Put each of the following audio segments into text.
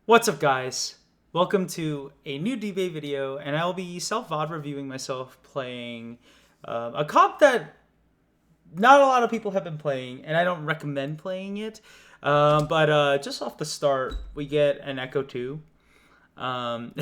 What's up, guys? Welcome to a new debate video, and I'll be self-VOD reviewing myself playing a comp that not a lot of people have been playing, and I don't recommend playing it. But just off the start, we get an Ekko 2. Um,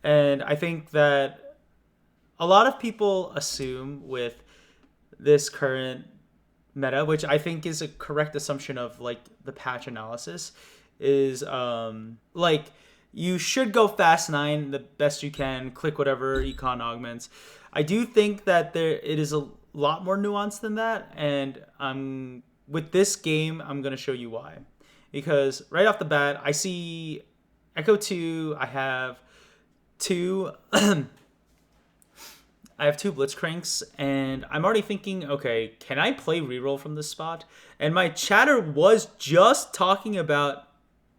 and I think that a lot of people assume with this current meta, which I think is a correct assumption of like the patch analysis, is like you should go fast 9 the best you can, click whatever econ augments. I do think that it is a lot more nuanced than that, and with this game I'm gonna show you why. Because right off the bat, I see Ekko 2, I have two I have two Blitzcranks, and I'm already thinking, okay, can I play Reroll from this spot? And my chatter was just talking about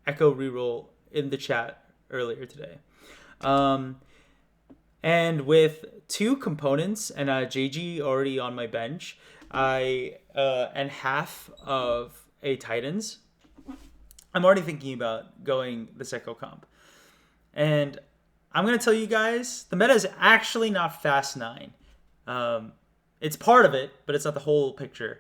Ekko Reroll in the chat earlier today. And with two components and a JG already on my bench, and half of a Titans, I'm already thinking about going the Ekko comp. And I'm going to tell you guys, the meta is actually not fast 9. It's part of it, but it's not the whole picture.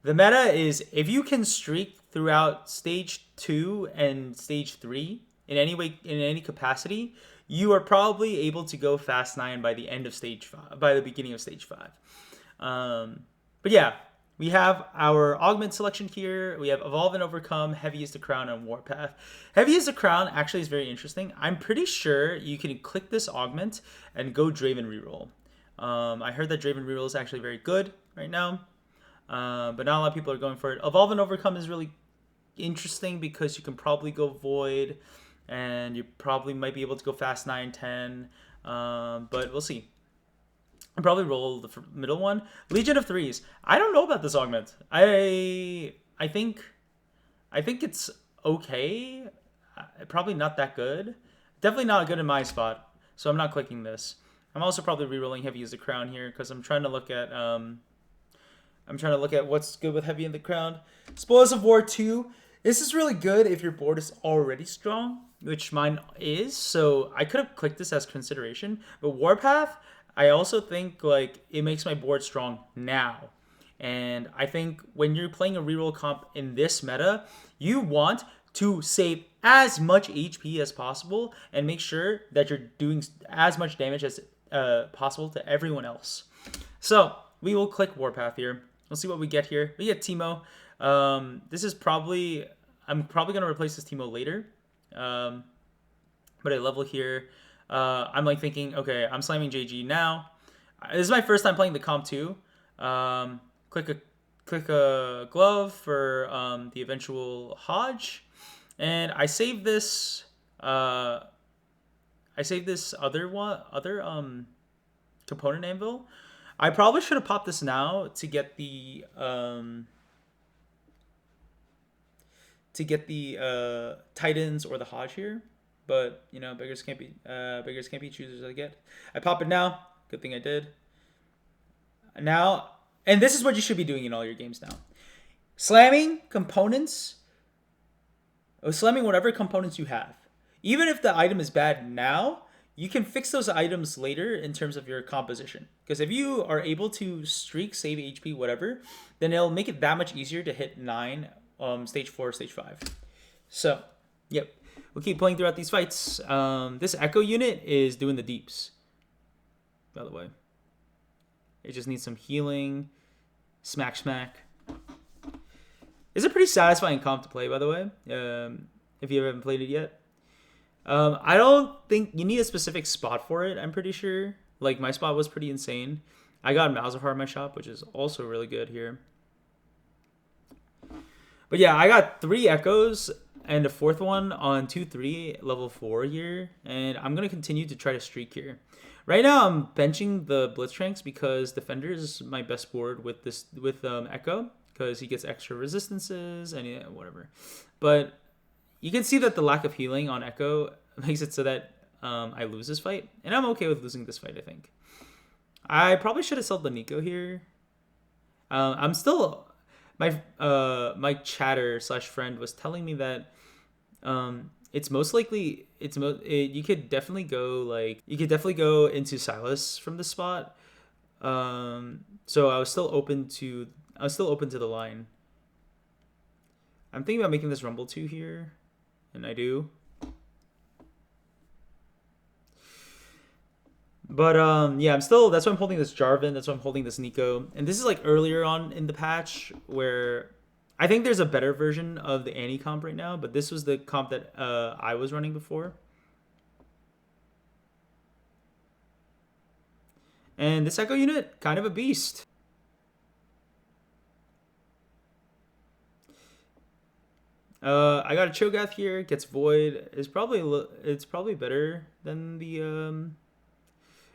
The meta is if you can streak throughout stage 2 and stage 3 in any way, in any capacity, you are probably able to go fast 9 by the end of stage 5, by the beginning of stage 5. But yeah, we have our augment selection here. We have Evolve and Overcome, Heavy is the Crown, and Warpath. Heavy is the Crown actually is very interesting. I'm pretty sure you can click this augment and go Draven Reroll. I heard that Draven Reroll is actually very good right now, but not a lot of people are going for it. Evolve and Overcome is really interesting because you can probably go Void, and you probably might be able to go fast 9, 10, but we'll see. I'll probably roll the middle one. Legion of Threes. I don't know about this augment. I think it's okay. Probably not that good. Definitely not good in my spot. So I'm not clicking this. I'm also probably rerolling Heavy as the Crown here because I'm trying to look at what's good with Heavy in the Crown. Spoils of War 2. This is really good if your board is already strong, which mine is. So I could have clicked this as consideration. But Warpath, I also think like it makes my board strong now. And I think when you're playing a reroll comp in this meta, you want to save as much HP as possible and make sure that you're doing as much damage as possible to everyone else. So we will click Warpath here. We'll see what we get here. We get Teemo. This is probably, I'm probably going to replace this Teemo later. But I level here. I'm like thinking, okay, I'm slamming JG now. This is my first time playing the comp too. Click a glove for the eventual Hodge, and I save this. I save this other component anvil. I probably should have popped this now to get the Titans or the Hodge here. But you know, beggars can't be choosers. I pop it now. Good thing I did. Now, and this is what you should be doing in all your games now. Slamming components. Or slamming whatever components you have. Even if the item is bad now, you can fix those items later in terms of your composition. Because if you are able to streak, save HP, whatever, then it'll make it that much easier to hit 9, stage 4, stage 5. So, yep. We'll keep playing throughout these fights. This Ekko unit is doing the deeps, by the way. It just needs some healing. Smack, smack. It's a pretty satisfying comp to play, by the way, if you haven't played it yet. I don't think you need a specific spot for it, I'm pretty sure. Like, my spot was pretty insane. I got Malzahar in my shop, which is also really good here. But yeah, I got 3 Ekkos and a 4th one on 2-3 level 4 here, and I'm gonna continue to try to streak here. Right now I'm benching the Blitzcranks because Defender is my best board with Ekko, because he gets extra resistances and whatever. But you can see that the lack of healing on Ekko makes it so that I lose this fight, and I'm okay with losing this fight. I think I probably should have sold the Nico here. I'm still my chatter / friend was telling me that it's most likely you could definitely go into Silas from the spot. So I was still open to the line. I'm thinking about making this Rumble 2 here, and I do. But yeah, that's why I'm holding this Jarvan, that's why I'm holding this Nico. And this is like earlier on in the patch where I think there's a better version of the Annie comp right now, but this was the comp that I was running before. And this Ekko unit, kind of a beast. I got a Cho'Gath here. Gets Void. It's probably better than the.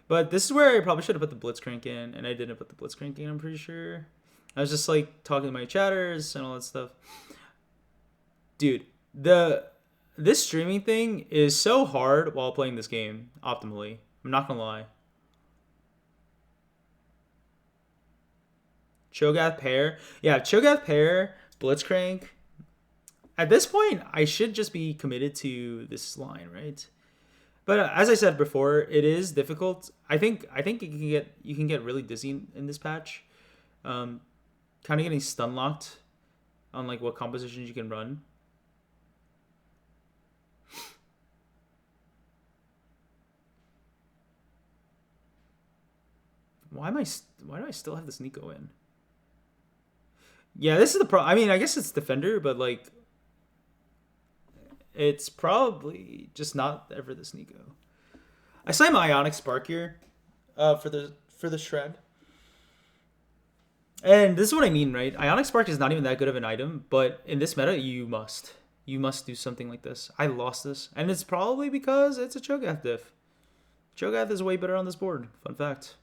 But this is where I probably should have put the Blitzcrank in, and I didn't put the Blitzcrank in. I'm pretty sure. I was just like talking to my chatters and all that stuff. Dude, this streaming thing is so hard while playing this game optimally. I'm not gonna lie. Cho'Gath pair, yeah, Cho'Gath pair, Blitzcrank. At this point, I should just be committed to this line, right? But as I said before, it is difficult. I think you can get really dizzy in this patch. Kind of getting stun locked on like what compositions you can run. Why do I still have this Nico in? Yeah, this is the problem. I mean, I guess it's Defender, but like it's probably just not ever this Nico. I saw my Ionic Spark here for the Shred. And this is what I mean, right? Ionic Spark is not even that good of an item, but in this meta, you must do something like this. I lost this, and it's probably because it's a Cho'Gath diff. Cho'Gath is way better on this board. Fun fact.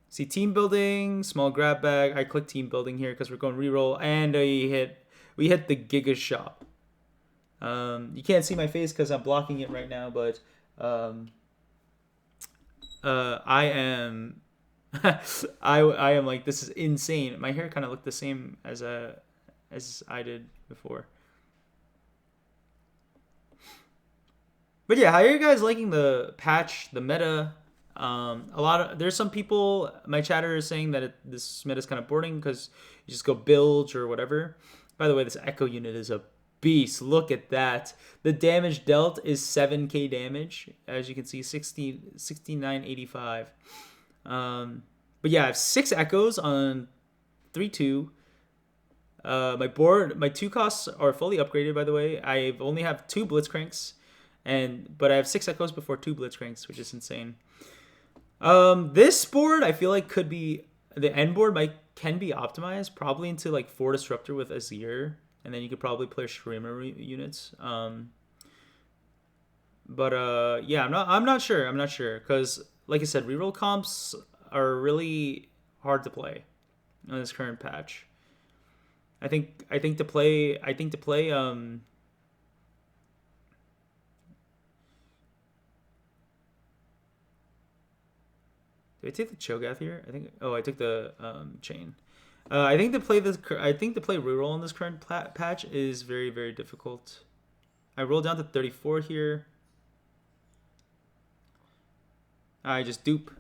See, team building, small grab bag. I click team building here because we're going reroll, and we hit the Giga Shop. You can't see my face because I'm blocking it right now, but I am I am like, this is insane. My hair kind of looked the same as I did before. But yeah, how are you guys liking the patch, the meta? There's some people, my chatter is saying that this meta is kind of boring because you just go bilge or whatever. By the way, this Ekko unit is a beast. Look at that. The damage dealt is 7k damage, as you can see, 6985. But yeah, I have 6 Echoes on 3-2. My 2 costs are fully upgraded, by the way. I only have 2 Blitzcranks, but I have 6 Echoes before 2 Blitzcranks, which is insane. This board I feel like could be, the end board can be optimized probably into like 4 Disruptor with Azir, and then you could probably play Shreemer units. Yeah, I'm not sure because like I said, reroll comps are really hard to play on this current patch. I think to play did I take the Cho'Gath here? I took the chain. I think to play reroll on this current patch is very, very difficult. I roll down to 34 here. I just dupe.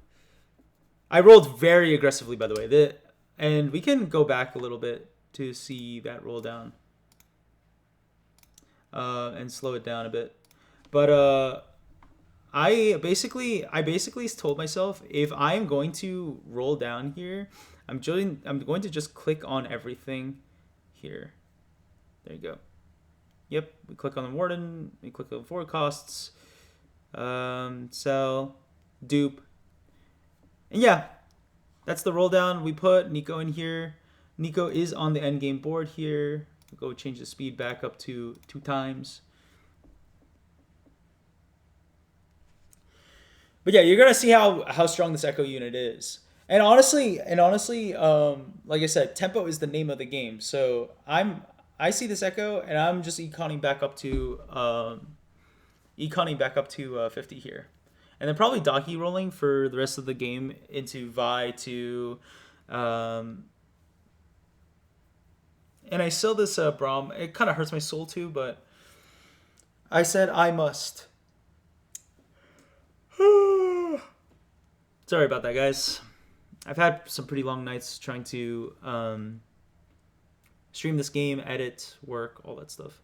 I rolled very aggressively, by the way. And we can go back a little bit to see that roll down. And slow it down a bit. But I basically told myself, if I am going to roll down here, I'm going to just click on everything here. There you go. Yep, we click on the Warden, we click on 4 costs, sell, dupe. And yeah, that's the roll down. We put Nico in here. Nico is on the end game board here. We'll go change the speed back up to 2 times. But yeah, you're gonna see how strong this Ekko unit is. And honestly, like I said, tempo is the name of the game. So I see this Ekko, and I'm just econing back up to 50 here, and then probably Daki rolling for the rest of the game into Vi to, and I sell this Braum. It kind of hurts my soul too, but I said I must. Sorry about that, guys. I've had some pretty long nights trying to stream this game, edit, work, all that stuff.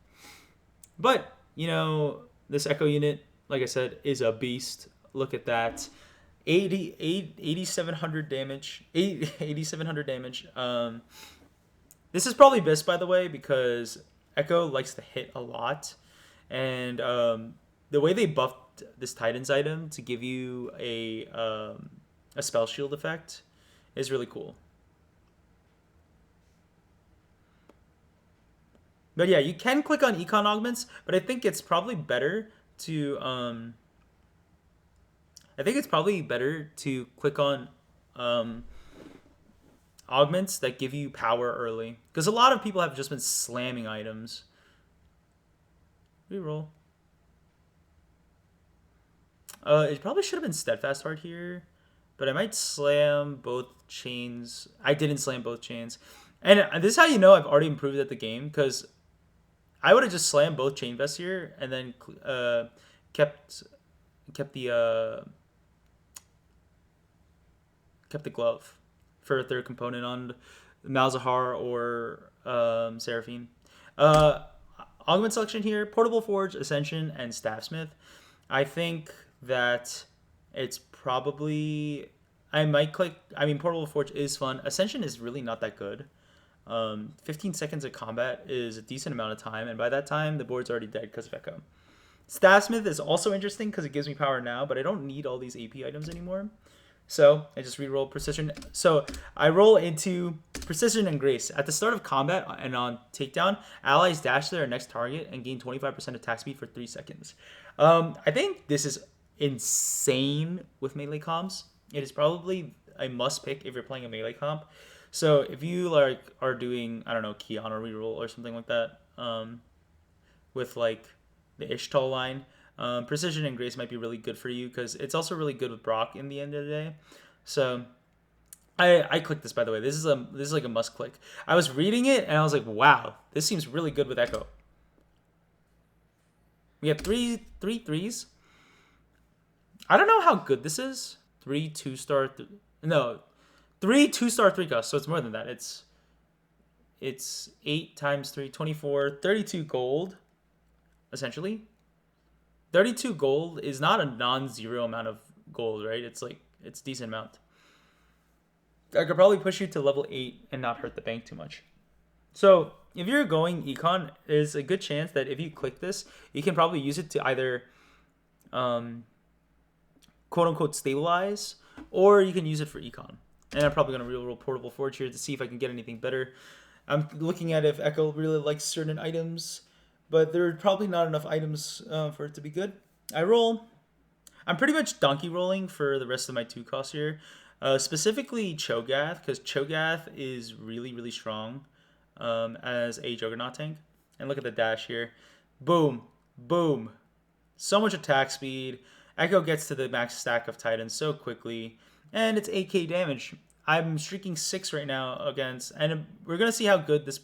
But, this Ekko unit, like I said, is a beast. Look at that. 8,700 damage. 8,700 damage. This is probably best, by the way, because Ekko likes to hit a lot. And the way they buffed this Titan's item to give you a spell shield effect is really cool. But yeah, you can click on econ augments, but I think it's probably better to click on um, augments that give you power early, because a lot of people have just been slamming items. Reroll. It probably should have been steadfast heart here, but I might slam both chains. I didn't slam both chains, and this is how you know I've already improved at the game, because I would have just slammed both chain vests here and then kept kept the uh, kept the glove for a third component on Malzahar or Seraphine. Uh, Augment selection here: Portable Forge, Ascension, and Staffsmith. I think that it's probably I might click. I mean, Portable Forge is fun. Ascension is really not that good. 15 seconds of combat is a decent amount of time, and by that time, the board's already dead because of Ekko. Staffsmith is also interesting because it gives me power now, but I don't need all these AP items anymore. So I just re-roll Precision. So I roll into Precision and Grace. At the start of combat and on takedown, allies dash to their next target and gain 25% attack speed for 3 seconds. I think this is insane with melee comps. It is probably a must pick if you're playing a melee comp. So if you are doing, I don't know, Kiana reroll or something like that, with like the Ishtal line, Precision and Grace might be really good for you, because it's also really good with Brock in the end of the day. So I clicked this, by the way. This is like a must click. I was reading it and I was like, wow, this seems really good with Ekko. We have three threes. I don't know how good this is. 3 2-star. No, 3 2-star 3 cost. So it's more than that. It's 8 times 3, 24, 32 gold, essentially. 32 gold is not a non-zero amount of gold, right? It's a decent amount. I could probably push you to level 8 and not hurt the bank too much. So if you're going econ, there's a good chance that if you click this, you can probably use it to either quote unquote stabilize, or you can use it for econ. And I'm probably going to reroll Portable Forge here to see if I can get anything better. I'm looking at if Ekko really likes certain items, but there are probably not enough items for it to be good. I roll. I'm pretty much donkey rolling for the rest of my 2 costs here. Specifically Cho'Gath, because Cho'Gath is really, really strong as a Juggernaut tank. And look at the dash here. Boom. Boom. So much attack speed. Ekko gets to the max stack of Titans so quickly. And it's 8k damage. I'm streaking 6 right now against, and we're going to see how good this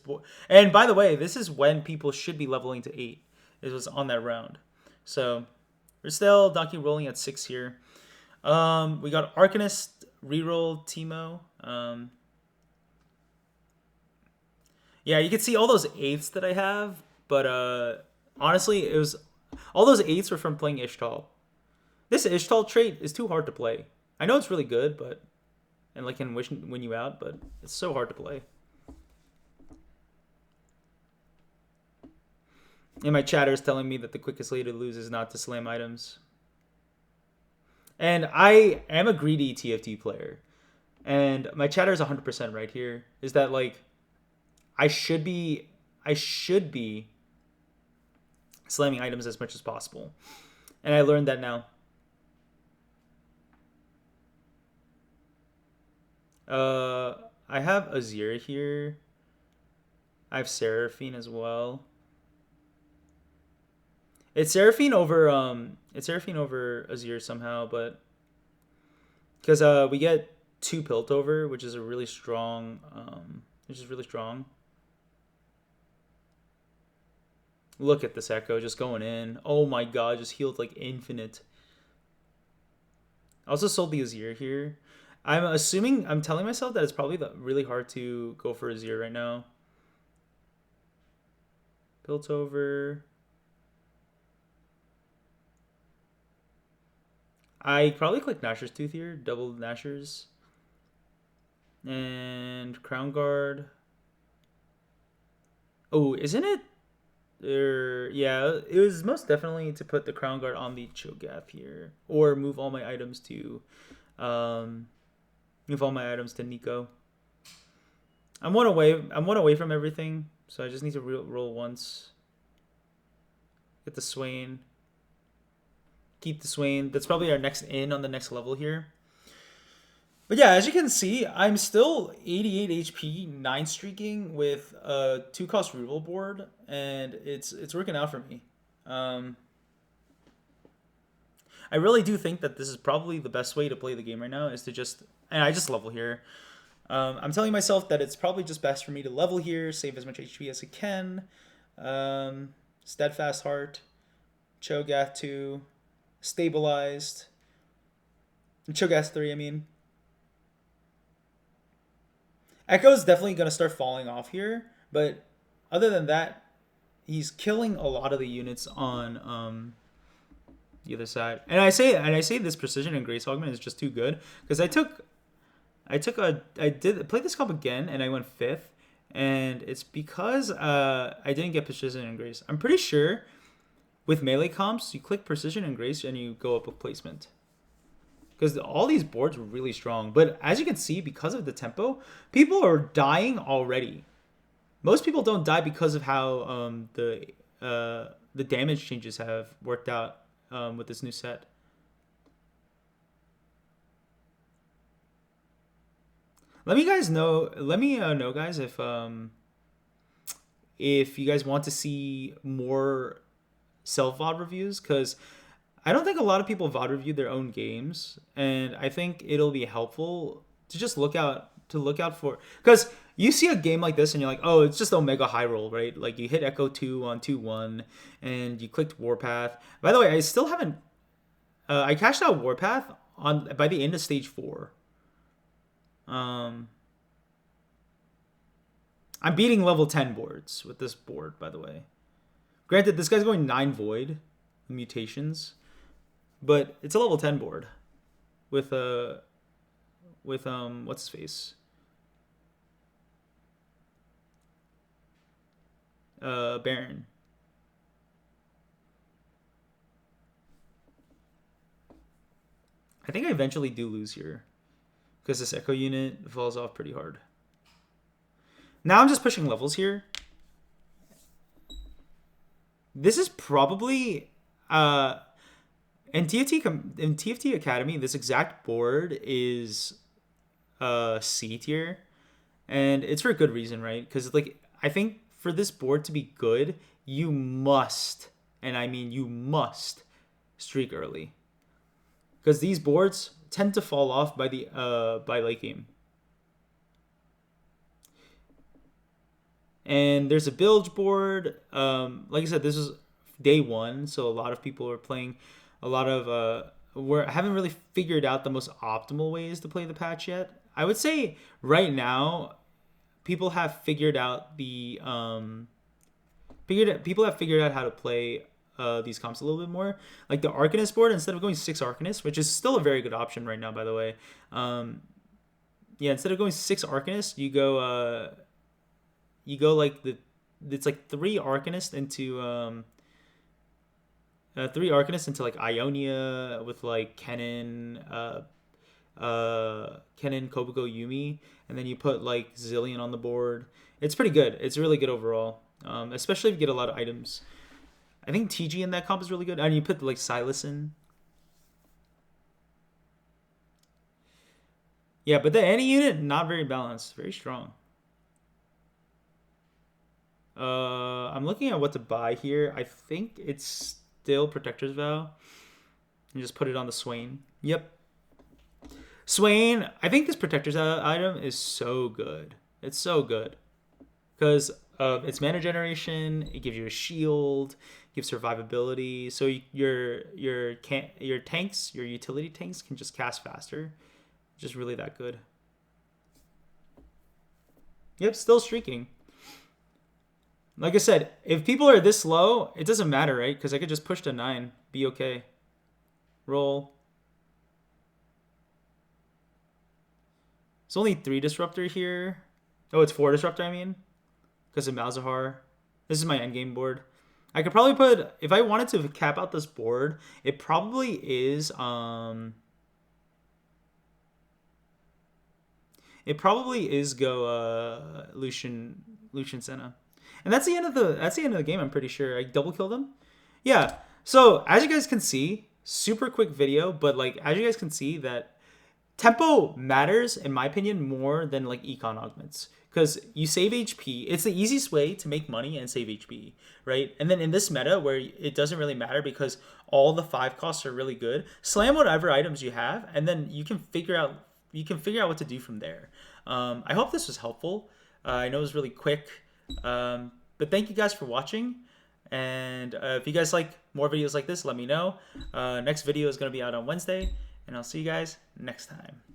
and by the way, this is when people should be leveling to 8. It was on that round. So we're still donkey rolling at 6 here. We got Arcanist, reroll, Teemo. Yeah, you can see all those 8s that I have, but honestly, it was all those 8s were from playing Ishtal. This Ishtal trait is too hard to play. I know it's really good, but and can win you out, but it's so hard to play. And my chatter is telling me that the quickest way to lose is not to slam items. And I am a greedy TFT player. And my chatter is 100% right here. Is that I should be slamming items as much as possible. And I learned that now. I have Azir here. I have Seraphine as well. It's Seraphine over Azir somehow, but because we get 2 Piltover, which is a really strong Look at this Ekko just going in. Oh my god, just healed like infinite. I also sold the Azir here. I'm telling myself that it's probably really hard to go for Azir right now. Built over. I probably click Nashor's Tooth here. Double Nashor's. And Crown Guard. Oh, isn't it? Yeah, it was most definitely to put the Crown Guard on the Cho'Gath here. Or move all my items to... move all my items to Nico. I'm one away from everything. So I just need to roll once. Get the Swain. Keep the Swain. That's probably our next in on the next level here. But yeah, as you can see, I'm still 88 HP, 9 streaking with a 2-cost reroll board, and it's working out for me. I really do think that this is probably the best way to play the game right now, is to just... And I just level here. I'm telling myself that it's probably just best for me to level here, save as much HP as I can. Steadfast Heart, Cho'Gath 2, Stabilized, Cho'Gath 3, I mean. Ekko is definitely going to start falling off here, but other than that, he's killing a lot of the units on the other side. And I say this precision and grace augment is just too good because I did play this comp again and I went 5th, and it's because I didn't get precision and grace. I'm pretty sure with melee comps you click precision and grace and you go up with placement. Because all these boards were really strong. But as you can see, because of the tempo, people are dying already. Most people don't die because of how the damage changes have worked out with this new set. Let me know, guys, if you guys want to see more self-VOD reviews, because I don't think a lot of people VOD review their own games, and I think it'll be helpful to just look out for, because you see a game like this and you're like, oh, it's just Omega high roll, right? Like you hit Ekko 2 on 2-1 and you clicked Warpath. By the way, I still haven't I cashed out Warpath by the end of stage 4. I'm beating level 10 boards with this board, by the way. Granted, this guy's going 9 void mutations. But it's a level 10 board with what's his face? Baron. I think I eventually do lose here because this Ekko unit falls off pretty hard. Now I'm just pushing levels here. This is probably in TFT Academy, this exact board is C tier, and it's for a good reason, right? Because like I think for this board to be good, you must, and I mean you must, streak early, because these boards tend to fall off by late game. And there's a bilge board. Like I said, this is day 1, so a lot of people are playing. A lot of haven't really figured out the most optimal ways to play the patch yet. I would say right now, people have figured out people have figured out how to play these comps a little bit more. Like the Arcanist board, instead of going 6 Arcanists, which is still a very good option right now, by the way. Yeah, instead of going 6 Arcanists, you go like it's like 3 Arcanists into 3 Arcanists into like Ionia with like Kennen, Kobugo, Yumi, and then you put like Zillion on the board. It's pretty good. It's really good overall, especially if you get a lot of items. I think TG in that comp is really good. And you put like Silas in. Yeah, but the any unit, not very balanced. Very strong. I'm looking at what to buy here. I think it's still Protector's Vow. And just put it on the Swain. Yep. Swain, I think this Protector's Vow item is so good. It's so good. Because its mana generation. It gives you a shield, gives survivability. So your tanks, your utility tanks, can just cast faster. Just really that good. Yep, still streaking. Like I said, if people are this low, it doesn't matter, right? Because I could just push to 9, be okay. Roll. It's only 3 disruptor here. Oh, it's 4 disruptor, I mean. Because of Malzahar. This is my endgame board. I could probably put, if I wanted to cap out this board, it probably is go Lucian Senna. And that's the end of the game, I'm pretty sure. I double killed him. Yeah. So, as you guys can see, super quick video, but like as you guys can see that tempo matters in my opinion more than like econ augments, because you save HP. It's the easiest way to make money and save HP, right? And then in this meta where it doesn't really matter because all the 5 costs are really good, slam whatever items you have, and then you can figure out what to do from there. I hope this was helpful. I know it was really quick, but thank you guys for watching. And if you guys like more videos like this, let me know. Next video is going to be out on Wednesday, and I'll see you guys next time.